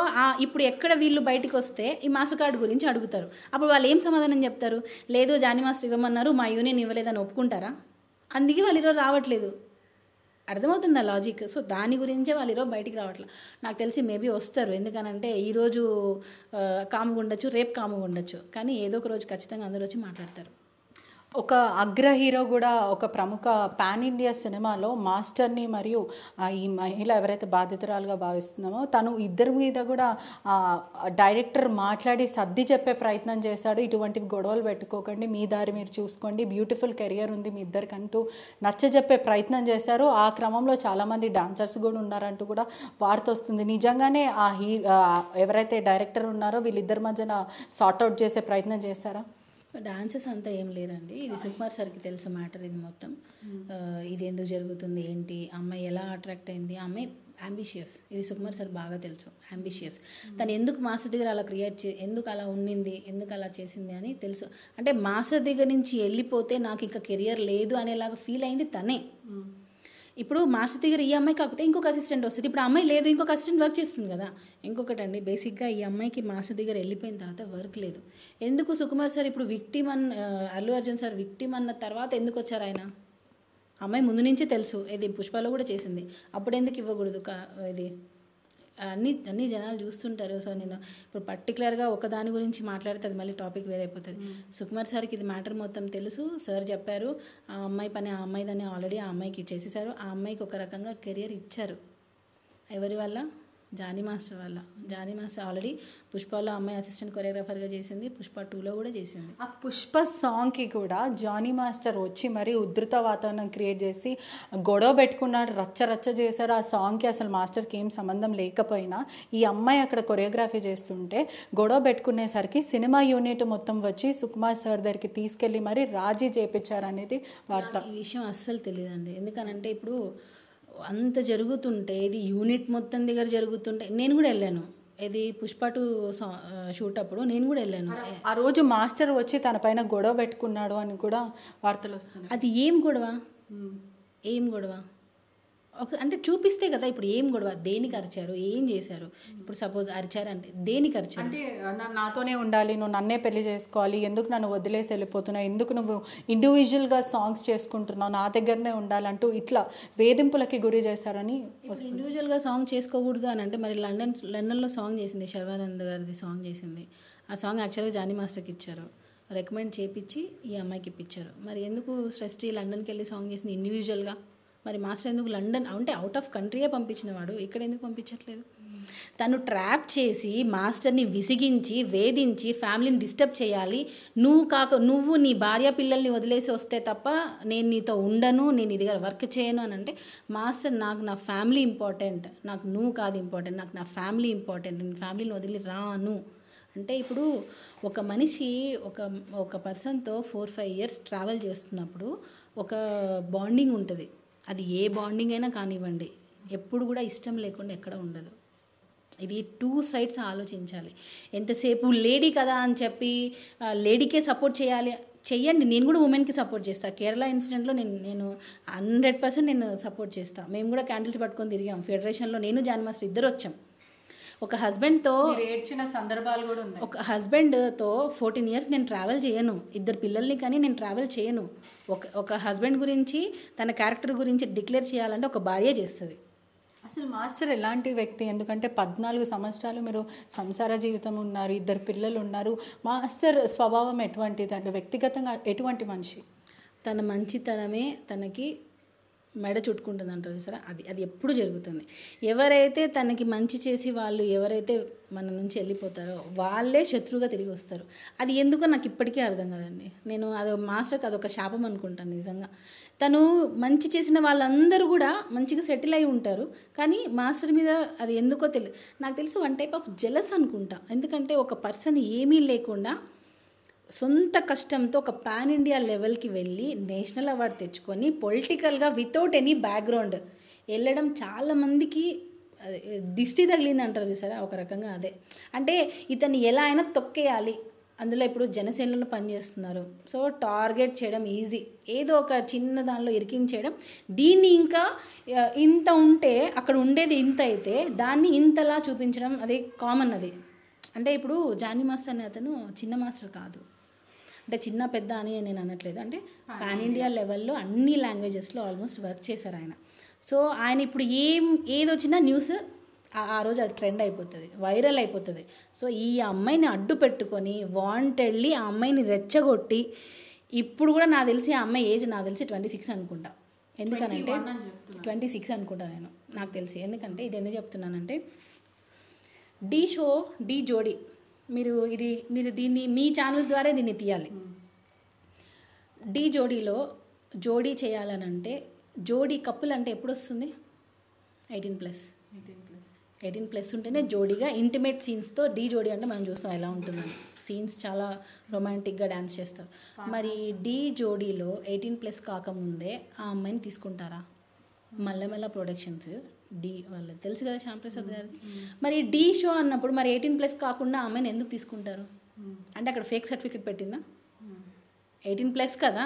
ఇప్పుడు ఎక్కడ వీళ్ళు బయటకు వస్తే ఈ మాస్టర్ కార్డు గురించి అడుగుతారు. అప్పుడు వాళ్ళు ఏం సమాధానం చెప్తారు? లేదు జానీ మాస్టర్ ఇవ్వమన్నారు, మా యూనియన్ ఇవ్వలేదని ఒప్పుకుంటారా? అందుకే వాళ్ళు ఈరోజు రావట్లేదు. అర్థమవుతుందా లాజిక్? సో దాని గురించే వాళ్ళు ఈరోజు బయటికి రావట్లేదు. నాకు తెలిసి మేబీ వస్తారు, ఎందుకనంటే ఈరోజు కాముగా ఉండొచ్చు, రేపు కాముగా ఉండొచ్చు, కానీ ఏదో ఒక రోజు ఖచ్చితంగా అందరూ వచ్చి మాట్లాడతారు. ఒక అగ్ర హీరో కూడా ఒక ప్రముఖ పాన్ ఇండియా సినిమాలో మాస్టర్ని మరియు ఈ మహిళ ఎవరైతే బాధితురాలుగా భావిస్తున్నామో తను ఇద్దరి మీద కూడా డైరెక్టర్ మాట్లాడి సర్ది చెప్పే ప్రయత్నం చేశాడు. ఇటువంటివి గొడవలు పెట్టుకోకండి, మీ దారి మీరు చూసుకోండి, బ్యూటిఫుల్ కెరియర్ ఉంది మీ ఇద్దరికంటూ నచ్చజెప్పే ప్రయత్నం చేశారు. ఆ క్రమంలో చాలామంది డాన్సర్స్ కూడా ఉన్నారంటూ కూడా వార్త వస్తుంది. నిజంగానే ఎవరైతే డైరెక్టర్ ఉన్నారో వీళ్ళిద్దరి మధ్యన సార్ట్అవుట్ చేసే ప్రయత్నం చేశారా? డాన్సెస్ అంతా ఏం లేరండి, ఇది సుకుమార్ సార్కి తెలుసు మ్యాటర్. ఇది మొత్తం ఇది ఎందుకు జరుగుతుంది ఏంటి, అమ్మాయి ఎలా అట్రాక్ట్ అయింది, అమ్మాయి అంబిషియస్, ఇది సుకుమార్ సార్ బాగా తెలుసు. అంబిషియస్, తను ఎందుకు మాస్టర్ దగ్గర అలా ఎందుకు అలా ఉండింది, ఎందుకు అలా చేసింది అని తెలుసు. అంటే మాస్టర్ దగ్గర నుంచి వెళ్ళిపోతే నాకు ఇంకా కెరియర్ లేదు అనేలాగా ఫీల్ అయింది తనే. ఇప్పుడు మాస్టర్ దగ్గర ఈ అమ్మాయి కాకపోతే ఇంకొక అసిస్టెంట్ వస్తుంది, ఇప్పుడు అమ్మాయి లేదు, ఇంకొక అసిస్టెంట్ వర్క్ చేస్తుంది కదా. ఇంకొకటి అండి, బేసిక్గా ఈ అమ్మాయికి మాస్టర్ దగ్గర వెళ్ళిపోయిన తర్వాత వర్క్ లేదు. ఎందుకు సుకుమార్ సార్ ఇప్పుడు అల్లు అర్జున్ సార్ విక్టిమ్ అన్న తర్వాత ఎందుకు వచ్చారు ఆయన? అమ్మాయి ముందు నుంచే తెలుసు, ఇది పుష్పలో కూడా చేసింది, అప్పుడు ఎందుకు ఇవ్వకూడదు? ఇది అన్ని జనాలు చూస్తుంటారు. సో నేను ఇప్పుడు పర్టికులర్గా ఒకదాని గురించి మాట్లాడితే అది మళ్ళీ టాపిక్ వేరైపోతుంది. సుకుమార్ సార్కి ఇది మ్యాటర్ మొత్తం తెలుసు, సార్ చెప్పారు. ఆ అమ్మాయి పని ఆ అమ్మాయిదని ఆల్రెడీ ఆ అమ్మాయికి చేసేసారు. ఆ అమ్మాయికి ఒక రకంగా కెరియర్ ఇచ్చారు. ఎవరి వల్ల? జానీ మాస్టర్ వల్ల. జానీ మాస్టర్ ఆల్రెడీ పుష్పలో అమ్మాయి అసిస్టెంట్ కొరియోగ్రాఫర్గా చేసింది, పుష్ప 2లో కూడా చేసింది. ఆ పుష్ప సాంగ్కి కూడా జానీ మాస్టర్ వచ్చి మరీ ఉధృత వాతావరణం క్రియేట్ చేసి గొడవ పెట్టుకున్నాడు, రచ్చ చేశారు. ఆ సాంగ్కి అసలు మాస్టర్కి ఏం సంబంధం లేకపోయినా ఈ అమ్మాయి అక్కడ కొరియోగ్రఫీ చేస్తుంటే గొడవ పెట్టుకునేసరికి సినిమా యూనిట్ మొత్తం వచ్చి సుకుమార్ సార్ దగ్గరికి తీసుకెళ్ళి మరీ రాజీ చేయించారనేది వార్త. ఈ విషయం అస్సలు తెలియదండి, ఎందుకనంటే ఇప్పుడు అంత జరుగుతుంటే ఇది యూనిట్ మొత్తం దగ్గర జరుగుతుంటే నేను కూడా వెళ్ళాను. ఇది పుష్ప 2 షూట్ అప్పుడు నేను కూడా వెళ్ళాను. ఆ రోజు మాస్టర్ వచ్చి తన పైన గొడవ పెట్టుకున్నాడు అని కూడా వార్తలు వస్తున్నాయి. అది ఏం గొడవ అంటే చూపిస్తే కదా. ఇప్పుడు ఏం గొడవ, దేనికి అరిచారు, ఏం చేశారు? ఇప్పుడు సపోజ్ అరిచారంటే దేనికి అరిచారు? అంటే నాతోనే ఉండాలి, నువ్వు నన్నే పెళ్లి చేసుకోవాలి, ఎందుకు నన్ను వదిలేసి వెళ్ళిపోతున్నావు, ఎందుకు నువ్వు ఇండివిజువల్గా సాంగ్స్ చేసుకుంటున్నావు, నా దగ్గరనే ఉండాలంటూ ఇట్లా వేధింపులకి గురి చేశారని. ఇండివిజువల్గా సాంగ్ చేసుకోకూడదు అని అంటే మరి లండన్లో సాంగ్ చేసింది, శర్వానంద్ గారిది సాంగ్ చేసింది. ఆ సాంగ్ యాక్చువల్గా జానీ మాస్టర్కి ఇచ్చారు, రికమెండ్ చేయించి ఈ అమ్మాయికి ఇప్పించారు. మరి ఎందుకు శ్రేష్ఠి లండన్కి వెళ్ళి సాంగ్ చేసింది ఇండివిజువల్గా? మరి మాస్టర్ ఎందుకు లండన్ అంటే అవుట్ ఆఫ్ కంట్రీయే పంపించిన వాడు, ఇక్కడ ఎందుకు పంపించట్లేదు? తను ట్రాప్ చేసి మాస్టర్ని విసిగించి వేధించి ఫ్యామిలీని డిస్టర్బ్ చేయాలి. నువ్వు నీ భార్య పిల్లల్ని వదిలేసి వస్తే తప్ప నేను నీతో ఉండను, నేను ఇది వర్క్ చేయను అని అంటే మాస్టర్ నాకు నా ఫ్యామిలీ ఇంపార్టెంట్, నాకు నువ్వు కాదు ఇంపార్టెంట్, నాకు నా ఫ్యామిలీ ఇంపార్టెంట్, నేను ఫ్యామిలీని వదిలి రాను అంటే. ఇప్పుడు ఒక మనిషి ఒక పర్సన్తో 4-5 years ట్రావెల్ చేస్తున్నప్పుడు ఒక బాండింగ్ ఉంటుంది. అది ఏ బాండింగ్ అయినా కానివ్వండి, ఎప్పుడు కూడా ఇష్టం లేకుండా ఎక్కడ ఉండదు. ఇది 2 sides ఆలోచించాలి. ఎంతసేపు లేడీ కదా అని చెప్పి లేడీకే సపోర్ట్ చెయ్యండి, నేను కూడా ఉమెన్కి సపోర్ట్ చేస్తాను. కేరళ ఇన్సిడెంట్లో నేను 100% నేను సపోర్ట్ చేస్తాను. మేము కూడా క్యాండిల్స్ పట్టుకొని తిరిగాం ఫెడరేషన్లో, నేను జానీ మాస్టర్ ఇద్దరు వచ్చాం. ఒక హస్బెండ్తో ఏడ్చిన సందర్భాలు కూడా ఉన్నాయి. ఒక హస్బెండ్తో 14 years నేను ట్రావెల్ చేయను, 2 పిల్లల్ని కానీ నేను ట్రావెల్ చేయను. ఒక హస్బెండ్ గురించి తన క్యారెక్టర్ గురించి డిక్లేర్ చేయాలంటే ఒక భార్య చేస్తుంది. అసలు మాస్టర్ ఎలాంటి వ్యక్తి? ఎందుకంటే 14 సంవత్సరాలు మీరు సంసార జీవితం ఉన్నారు, 2 పిల్లలు ఉన్నారు. మాస్టర్ స్వభావం ఎటువంటిది అంటే వ్యక్తిగతంగా ఎటువంటి మనిషి? తన మంచితనమే తనకి మెడ చుట్టుకుంటుంది అంటారు సరే, అది ఎప్పుడు జరుగుతుంది. ఎవరైతే తనకి మంచి చేసి వాళ్ళు ఎవరైతే మన నుంచి వెళ్ళిపోతారో వాళ్ళే శత్రువుగా తిరిగి వస్తారు. అది ఎందుకో నాకు ఇప్పటికీ అర్థం కాదండి. నేను అది మాస్టర్కి అదొక శాపం అనుకుంటాను నిజంగా. తను మంచి చేసిన వాళ్ళందరూ కూడా మంచిగా సెటిల్ అయి ఉంటారు, కానీ మాస్టర్ మీద అది ఎందుకో తెలియదు. నాకు తెలిసి వన్ టైప్ ఆఫ్ జెలస్ అనుకుంటా. ఎందుకంటే ఒక పర్సన్ ఏమీ లేకుండా సొంత కష్టంతో ఒక పాన్ ఇండియా లెవెల్కి వెళ్ళి నేషనల్ అవార్డు తెచ్చుకొని పొలిటికల్గా వితౌట్ ఎనీ బ్యాక్గ్రౌండ్ వెళ్ళడం చాలామందికి దిష్టి తగిలింది అంటారు చూసారా, ఒక రకంగా అదే. అంటే ఇతన్ని ఎలా అయినా తొక్కేయాలి. అందులో ఇప్పుడు జనసేనలో పనిచేస్తున్నారు, సో టార్గెట్ చేయడం ఈజీ, ఏదో ఒక చిన్న దానిలో ఇరికించేయడం. దీన్ని ఇంకా ఇంత ఉంటే అక్కడ ఉండేది ఇంత అయితే దాన్ని ఇంతలా చూపించడం అది కామన్. అది అంటే ఇప్పుడు జానీ మాస్టర్ అనే అతను చిన్న మాస్టర్ కాదు, అంటే చిన్న పెద్ద అని నేను అనట్లేదు, అంటే పాన్ ఇండియా లెవెల్లో అన్ని లాంగ్వేజెస్లో ఆల్మోస్ట్ వర్క్ చేశారు ఆయన. సో ఆయన ఇప్పుడు ఏది వచ్చినా న్యూస్ ఆ రోజు అది ట్రెండ్ అయిపోతుంది, వైరల్ అయిపోతుంది. సో ఈ అమ్మాయిని అడ్డు పెట్టుకొని వాంటెడ్లీ ఆ అమ్మాయిని రెచ్చగొట్టి, ఇప్పుడు కూడా నాకు తెలిసి ఆ అమ్మాయి ఏజ్ నాకు తెలిసి 26 అనుకుంటా. ఎందుకనంటే 26 అనుకుంటా నేను, నాకు తెలిసి. ఎందుకంటే ఇది ఎందుకు చెప్తున్నానంటే ఢీ జోడీ మీరు దీన్ని మీ ఛానల్స్ ద్వారా దీన్ని తీయాలి. ఢీ జోడీలో జోడీ చేయాలనంటే జోడీ కప్పులు అంటే ఎప్పుడు వస్తుంది? 18+ ఉంటేనే జోడీగా ఇంటిమేట్ సీన్స్తో ఢీ జోడీ అంటే మనం చూస్తాం ఎలా ఉంటుందని. సీన్స్ చాలా రొమాంటిక్గా డ్యాన్స్ చేస్తారు. మరి ఢీ జోడీలో 18+ కాకముందే ఆ అమ్మాయిని తీసుకుంటారా? మల్లెమల్ల ప్రొడక్షన్స్ డి వాళ్ళది తెలుసు కదా, శ్యాంప్రసాద్ గారిది. మరి డి షో అన్నప్పుడు మరి 18+ కాకుండా అమ్మాయిని ఎందుకు తీసుకుంటారు? అంటే అక్కడ ఫేక్ సర్టిఫికేట్ పెట్టిందా? 18+ కదా.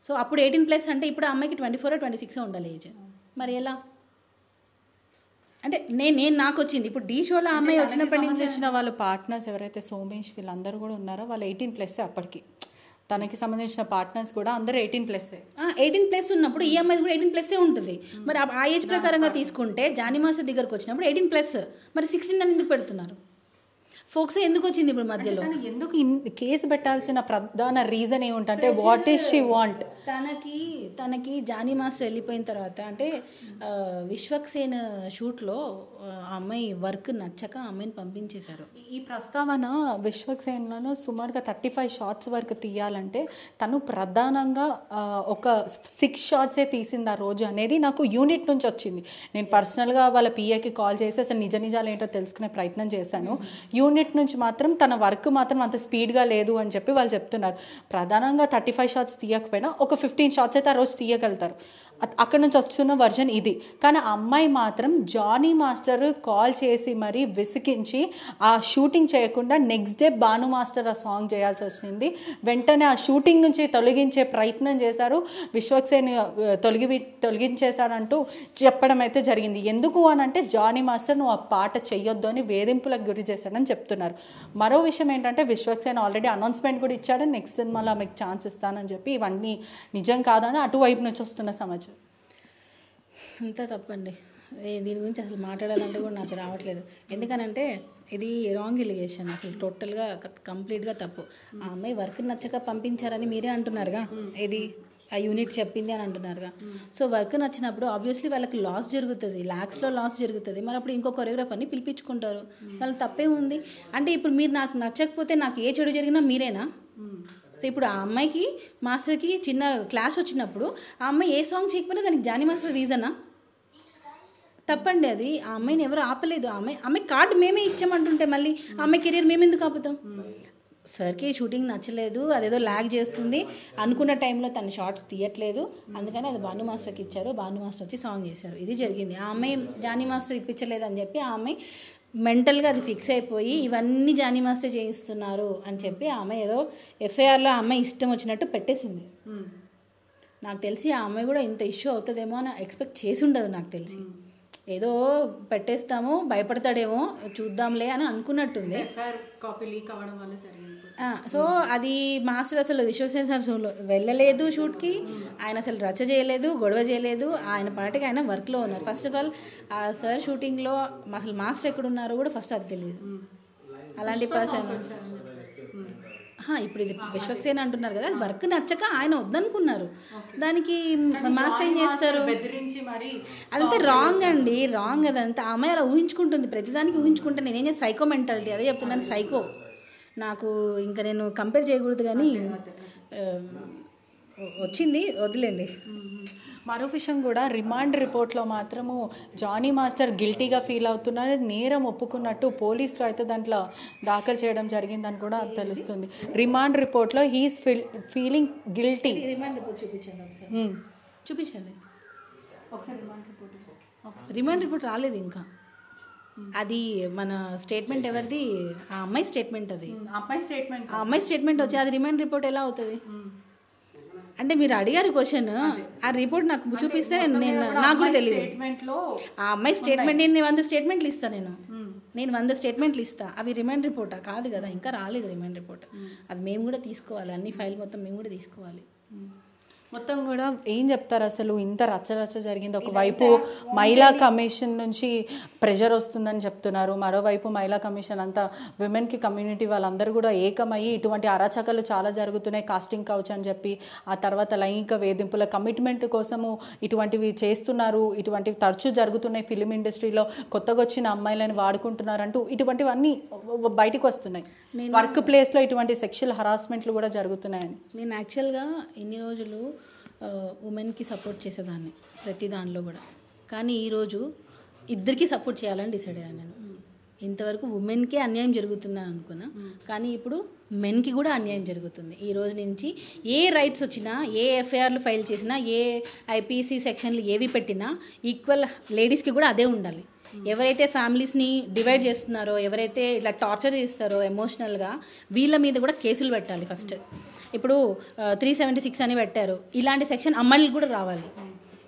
సో అప్పుడు 18+ అంటే ఇప్పుడు ఆ అమ్మాయికి 24 or 26 ఉండాలి ఏజ్. మరి ఎలా? అంటే నాకు వచ్చింది ఇప్పుడు డి షోలో ఆ అమ్మాయి వచ్చినప్పటి నుంచి వచ్చిన వాళ్ళ పార్ట్నర్స్ ఎవరైతే సోమేష్ వీళ్ళందరూ కూడా ఉన్నారో వాళ్ళు 18+ అప్పటికి. తనకి సంబంధించిన పార్ట్నర్స్ కూడా అందరూ 18+. 18+ ఉన్నప్పుడు ఈ అమ్మాయి కూడా 18+ ఉంటుంది. మరి ఆ ఏజ్ ప్రకారంగా తీసుకుంటే జానీ మాస్టర్ దగ్గరకు వచ్చినప్పుడు 18+, మరి 16 అని ఎందుకు పెడుతున్నారు? ఫోక్స్ ఎందుకు వచ్చింది ఇప్పుడు మధ్యలో? ఎందుకు కేసు పెట్టాల్సిన ప్రధాన రీజన్ ఏముంటే వాట్ ఈస్ షీ వాంట్? తనకి జానీ మాస్టర్ వెళ్ళిపోయిన తర్వాత అంటే విశ్వక్సేన్ షూట్లో ఆ అమ్మాయి వర్క్ నచ్చక అమ్మాయిని పంపించేశారు. ఈ ప్రస్తావన విశ్వక్సేన్లో సుమారుగా 35 షాట్స్ వరకు తీయాలంటే తను ప్రధానంగా ఒక 6 షాట్సే తీసింది ఆ రోజు అనేది నాకు యూనిట్ నుంచి వచ్చింది. నేను పర్సనల్గా వాళ్ళ పిఏకి కాల్ చేసి అసలు నిజాలు ఏంటో తెలుసుకునే ప్రయత్నం చేశాను. యూనిట్ నుంచి మాత్రం తన వర్క్ మాత్రం అంత స్పీడ్గా లేదు అని చెప్పి వాళ్ళు చెప్తున్నారు. ప్రధానంగా 35 షాట్స్ తీయకపోయినా ఒక 15 షాట్స్ అయితే ఆ రోజు తీయగలుగుతారు. అక్కడ నుంచి వస్తున్న వర్జన్ ఇది. కానీ ఆ అమ్మాయి మాత్రం జానీ మాస్టర్ కాల్ చేసి మరీ విసిగించి ఆ షూటింగ్ చేయకుండా నెక్స్ట్ డే భాను మాస్టర్ ఆ సాంగ్ చేయాల్సి వచ్చింది. వెంటనే ఆ షూటింగ్ నుంచి తొలగించే ప్రయత్నం చేశారు. విశ్వక్సేన్ తొలగించేశారంటూ చెప్పడం అయితే జరిగింది. ఎందుకు అని అంటే జానీ మాస్టర్ నువ్వు ఆ పాట చెయ్యొద్దు అని వేధింపులకు గురి చేశాడని చెప్తున్నారు. మరో విషయం ఏంటంటే విశ్వక్సేన్ ఆల్రెడీ అనౌన్స్మెంట్ కూడా ఇచ్చాడు, నెక్స్ట్ సినిమాలో ఆమెకు ఛాన్స్ ఇస్తానని చెప్పి. ఇవన్నీ నిజం కాదని అటువైపు నుంచి వస్తున్న సమాచారం. అంతా తప్పండి. దీని గురించి అసలు మాట్లాడాలంటే కూడా నాకు రావట్లేదు. ఎందుకనంటే ఇది రాంగ్ ఎలిగేషన్, అసలు టోటల్గా కంప్లీట్గా తప్పు. ఆ అమ్మాయి వర్క్ నచ్చక పంపించారని మీరే అంటున్నారుగా, ఇది ఆ యూనిట్ చెప్పింది అని అంటున్నారుగా. సో వర్క్ నచ్చినప్పుడు ఆబ్వియస్లీ వాళ్ళకి లాస్ జరుగుతుంది, ల్యాక్స్లో లాస్ జరుగుతుంది. మరి అప్పుడు ఇంకో కొరియోగ్రాఫర్ని పిలిపించుకుంటారు, వాళ్ళకి తప్పే ఉంది. అంటే ఇప్పుడు మీరు నాకు నచ్చకపోతే నాకు ఏ చెడు జరిగినా మీరేనా? సో ఇప్పుడు ఆ అమ్మాయికి మాస్టర్కి చిన్న క్లాష్ వచ్చినప్పుడు ఆ అమ్మాయి ఏ సాంగ్ చేయకపోయినా దానికి జానీ మాస్టర్ రీజనా? తప్పండి అది. ఆ అమ్మాయిని ఎవరు ఆపలేదు. అమ్మాయి కార్డు మేమే ఇచ్చామంటుంటే మళ్ళీ ఆ అమ్మాయి కెరీర్ మేమెందుకు ఆపుతాం? సార్కి షూటింగ్ నచ్చలేదు, అదేదో ల్యాగ్ చేస్తుంది అనుకున్న టైంలో తన షార్ట్స్ తీయట్లేదు, అందుకని అది భాను మాస్టర్కి ఇచ్చారు, భాను మాస్టర్ వచ్చి సాంగ్ చేశారు. ఇది జరిగింది. ఆ అమ్మాయి జానీ మాస్టర్ ఇప్పించలేదు అని చెప్పి ఆ అమ్మాయి మెంటల్గా అది ఫిక్స్ అయిపోయి ఇవన్నీ జానీ మాస్టర్ చేయిస్తున్నారు అని చెప్పి ఆ అమ్మాయి ఏదో ఎఫ్ఐఆర్లో ఆ అమ్మాయి ఇష్టం వచ్చినట్టు పెట్టేసింది. నాకు తెలిసి ఆ అమ్మాయి కూడా ఇంత ఇష్యూ అవుతుందేమో అని ఎక్స్పెక్ట్ చేసి ఉండదు. నాకు తెలిసి ఏదో పెట్టేస్తాము భయపడతాడేమో చూద్దాంలే అని అనుకున్నట్టుంది. సో అది మాస్టర్ అసలు విశ్వక్సేన్ సార్ వెళ్ళలేదు షూట్కి, ఆయన అసలు రచ్చ చేయలేదు, గొడవ చేయలేదు, ఆయన పాటికి ఆయన వర్క్లో ఉన్నారు. ఫస్ట్ ఆఫ్ ఆల్ ఆ సార్ షూటింగ్లో అసలు మాస్టర్ ఎక్కడ ఉన్నారో కూడా ఫస్ట్ అది తెలియదు. అలాంటి పర్సన్ ఇప్పుడు ఇది విశ్వక్సేన్ అంటున్నారు కదా, వర్క్ నచ్చక ఆయన వద్దనుకున్నారు, దానికి మాస్టర్ ఏం చేస్తారు? అదంతా రాంగ్ అండి, రాంగ్. అదంతా ఆ అమ్మాయి అలా ఊహించుకుంటుంది, ప్రతిదానికి ఊహించుకుంటే నేనేం చేస్తే సైకో మెంటాలిటీ, అదే చెప్తున్నాను, సైకో. నాకు ఇంకా నేను కంపేర్ చేయకూడదు కానీ వచ్చింది, వదిలేండి. మరో విషయం కూడా, రిమాండ్ రిపోర్ట్లో మాత్రము జానీ మాస్టర్ గిల్టీగా ఫీల్ అవుతున్నారు, నేరం ఒప్పుకున్నట్టు పోలీసులు అయితే దాంట్లో దాఖలు చేయడం జరిగిందని కూడా తెలుస్తుంది. రిమాండ్ రిపోర్ట్లో he's feeling guilty. Remand report చూపించండి ఒకసారి, చూపించండి ఒకసారి. రిమాండ్ రిపోర్ట్ రాలేదు ఇంకా, అది మన స్టేట్మెంట్ ఎవరిది? ఆ అమ్మాయి స్టేట్మెంట్. అది ఆ అమ్మాయి స్టేట్మెంట్ వచ్చి అది రిమాండ్ రిపోర్ట్ ఎలా అవుతుంది? అంటే మీరు అడిగారు క్వశ్చన్, ఆ రిపోర్ట్ నాకు చూపిస్తే నాకు కూడా తెలియదు. ఆ అమ్మాయి స్టేట్మెంట్ నేను 100 స్టేట్మెంట్లు ఇస్తాను, నేను 100 స్టేట్మెంట్లు ఇస్తా, అవి రిమాండ్ రిపోర్టా? కాదు కదా, ఇంకా రాలేదు రిమాండ్ రిపోర్ట్. అది మేము కూడా తీసుకోవాలి, అన్ని ఫైల్ మొత్తం మేము కూడా తీసుకోవాలి. మొత్తం కూడా ఏం చెప్తారు అసలు? ఇంత రచ్చరచ్చ జరిగింది, ఒకవైపు మహిళా కమిషన్ నుంచి ప్రెషర్ వస్తుందని చెప్తున్నారు, మరోవైపు మహిళా కమిషన్ అంతా విమెన్కి కమ్యూనిటీ వాళ్ళందరూ కూడా ఏకమయ్యి ఇటువంటి అరాచకాలు చాలా జరుగుతున్నాయి, కాస్టింగ్ కౌచ్ అని చెప్పి, ఆ తర్వాత లైంగిక వేధింపుల కమిట్మెంట్ కోసము ఇటువంటివి చేస్తున్నారు, ఇటువంటివి తరచూ జరుగుతున్నాయి ఫిలిం ఇండస్ట్రీలో, కొత్తగా వచ్చిన అమ్మాయిలను వాడుకుంటున్నారు అంటూ ఇటువంటివన్నీ బయటకు వస్తున్నాయి. వర్క్ ప్లేస్లో ఇటువంటి సెక్షువల్ హరాస్మెంట్లు కూడా జరుగుతున్నాయని. నేను యాక్చువల్గా ఇన్ని రోజులు ఉమెన్కి సపోర్ట్ చేసేదాన్ని ప్రతి దానిలో కూడా, కానీ ఈరోజు ఇద్దరికీ సపోర్ట్ చేయాలని డిసైడ్ అయ్యాను నేను. ఇంతవరకు ఉమెన్కే అన్యాయం జరుగుతుందని అనుకున్నా, కానీ ఇప్పుడు మెన్కి కూడా అన్యాయం జరుగుతుంది. ఈ రోజు నుంచి ఏ రైట్స్ వచ్చినా, ఏ ఎఫ్ఐఆర్లు ఫైల్ చేసినా, ఏ ఐపీసీ సెక్షన్లు ఏవి పెట్టినా ఈక్వల్ లేడీస్కి కూడా అదే ఉండాలి. ఎవరైతే ఫ్యామిలీస్ని డివైడ్ చేస్తున్నారో, ఎవరైతే ఇట్లా టార్చర్ చేస్తారో ఎమోషనల్గా, వీళ్ళ మీద కూడా కేసులు పెట్టాలి ఫస్ట్. ఇప్పుడు 376 అని పెట్టారు, ఇలాంటి సెక్షన్ అమ్మాయిలకు కూడా రావాలి.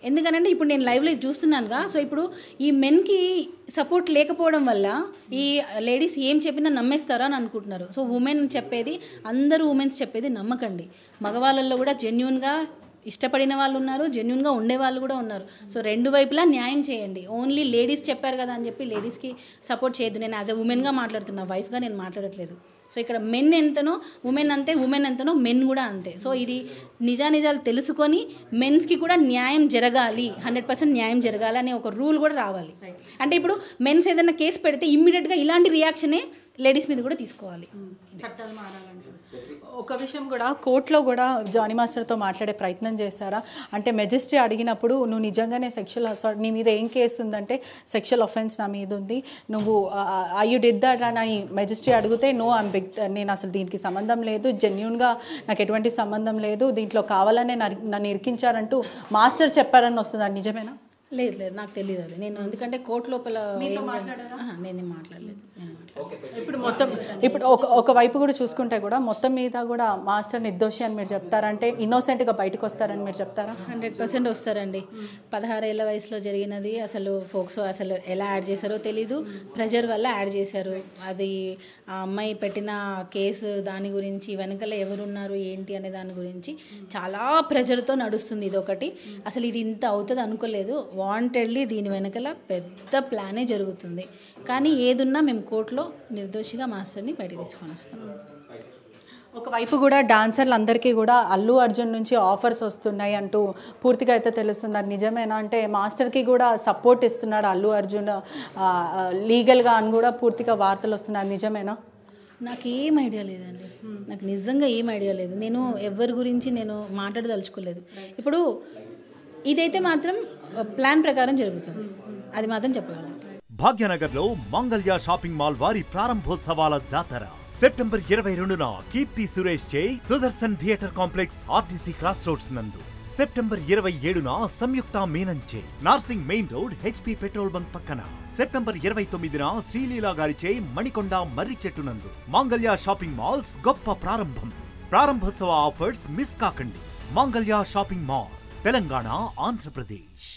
ఎందుకనంటే ఇప్పుడు నేను లైవ్లో చూస్తున్నానుగా, సో ఇప్పుడు ఈ మెన్కి సపోర్ట్ లేకపోవడం వల్ల ఈ లేడీస్ ఏం చెప్పినా నమ్మేస్తారా అని అనుకుంటున్నారు. సో ఉమెన్ చెప్పేది, అందరూ ఉమెన్స్ చెప్పేది నమ్మకండి. మగవాళ్ళల్లో కూడా జెన్యూన్గా ఇష్టపడిన వాళ్ళు ఉన్నారు, జెన్యూన్గా ఉండే వాళ్ళు కూడా ఉన్నారు. సో రెండు వైపులా న్యాయం చేయండి. ఓన్లీ లేడీస్ చెప్పారు కదా అని చెప్పి లేడీస్కి సపోర్ట్ చేయొద్దు. నేను యాజ్ అ ఉమెన్గా మాట్లాడుతున్నా, వైఫ్గా నేను మాట్లాడట్లేదు. సో ఇక్కడ మెన్ ఎంతనో ఉమెన్ అంతే, ఉమెన్ ఎంతనో మెన్ కూడా అంతే. సో ఇది నిజాలు తెలుసుకొని మెన్స్కి కూడా న్యాయం జరగాలి, 100% న్యాయం జరగాలి అనే ఒక రూల్ కూడా రావాలి. అంటే ఇప్పుడు మెన్స్ ఏదైనా కేసు పెడితే ఇమ్మీడియట్గా ఇలాంటి రియాక్షనే లేడీస్ మీద కూడా తీసుకోవాలి. చట్టాలు మారాలంటే ఒక విషయం కూడా, కోర్టులో కూడా జానీ మాస్టర్తో మాట్లాడే ప్రయత్నం చేశారా? అంటే మెజిస్ట్రీ అడిగినప్పుడు నువ్వు నిజంగానే సెక్షువల్ అసాల్ట్, నీ మీద ఏం కేసు ఉందంటే సెక్షువల్ అఫెన్స్ నా మీద ఉంది, నువ్వు యూ డిడ్ దట్ అని మెజిస్ట్రీ అడిగితే నో నేను అసలు దీనికి సంబంధం లేదు, జెన్యూన్గా నాకు ఎటువంటి సంబంధం లేదు, దీంట్లో కావాలనే నన్ను ఇరికించారంటూ మాస్టర్ చెప్పారని వస్తుంది. అది నిజమేనా? లేదు, నాకు తెలియదు అది. నేను ఎందుకంటే కోర్టు లోపల నేనేం మాట్లాడలేదు. ఇప్పుడు ఒకవైపు కూడా చూసుకుంటే కూడా మొత్తం మీద కూడా మాస్టర్ నిర్దోషి అని మీరు చెప్తారంటే, ఇన్నోసెంట్గా బయటకు వస్తారని మీరు చెప్తారా? 100% వస్తారండి. 16 ఏళ్ళ వయసులో జరిగినది అసలు ఫోక్సో అసలు ఎలా యాడ్ చేశారో తెలీదు, ప్రెజర్ వల్ల యాడ్ చేశారు. అది ఆ అమ్మాయి పెట్టిన కేసు, దాని గురించి వెనకాల ఎవరున్నారు ఏంటి అనే దాని గురించి చాలా ప్రెజర్తో నడుస్తుంది. ఇది ఒకటి, అసలు ఇది ఇంత అవుతుంది అనుకోలేదు. వాంటెడ్లీ దీని వెనకాల పెద్ద ప్లానే జరుగుతుంది. కానీ ఏదున్నా మేము కోర్టులో నిర్దోషిగా మాస్టర్ని బయట తీసుకొని వస్తాం. ఒకవైపు కూడా డాన్సర్లు అందరికీ కూడా అల్లు అర్జున్ నుంచి ఆఫర్స్ వస్తున్నాయి అంటూ పూర్తిగా అయితే తెలుస్తుంది. అది నిజమేనా? అంటే మాస్టర్కి కూడా సపోర్ట్ ఇస్తున్నాడు అల్లు అర్జున్ లీగల్గా అని కూడా పూర్తిగా వార్తలు వస్తున్నాయి. అది నిజమేనా? నాకు ఏం ఐడియా లేదండి, నాకు నిజంగా ఏం ఐడియా లేదు. నేను ఎవరి గురించి నేను మాట్లాడదలుచుకోలేదు. ఇప్పుడు ఇదైతే మాత్రం ప్లాన్ ప్రకారం జరుగుతుంది, అది మాత్రం చెప్పగలను. భాగ్యనగర్లో మంగళ్య షాపింగ్ మాల్ వారి ప్రారంభోత్సవాల జాతర సెప్టెంబర్ 22న కీర్తి సురేష్ చే Sudarshan theatre complex RTC cross roads నందు, సెప్టెంబర్ 27న సంయుక్త మీనన్ చే Narsingi main road HP petrol bunk పక్కన, సెప్టెంబర్ 29న శ్రీలీలా గారిచే మణికొండ మర్రి చెట్టు నందు మంగళ్య షాపింగ్ మాల్స్ గొప్ప ప్రారంభం. ప్రారంభోత్సవ ఆఫర్స్ మిస్ కాకండి. Mangalya shopping mall, Telangana, Andhra Pradesh.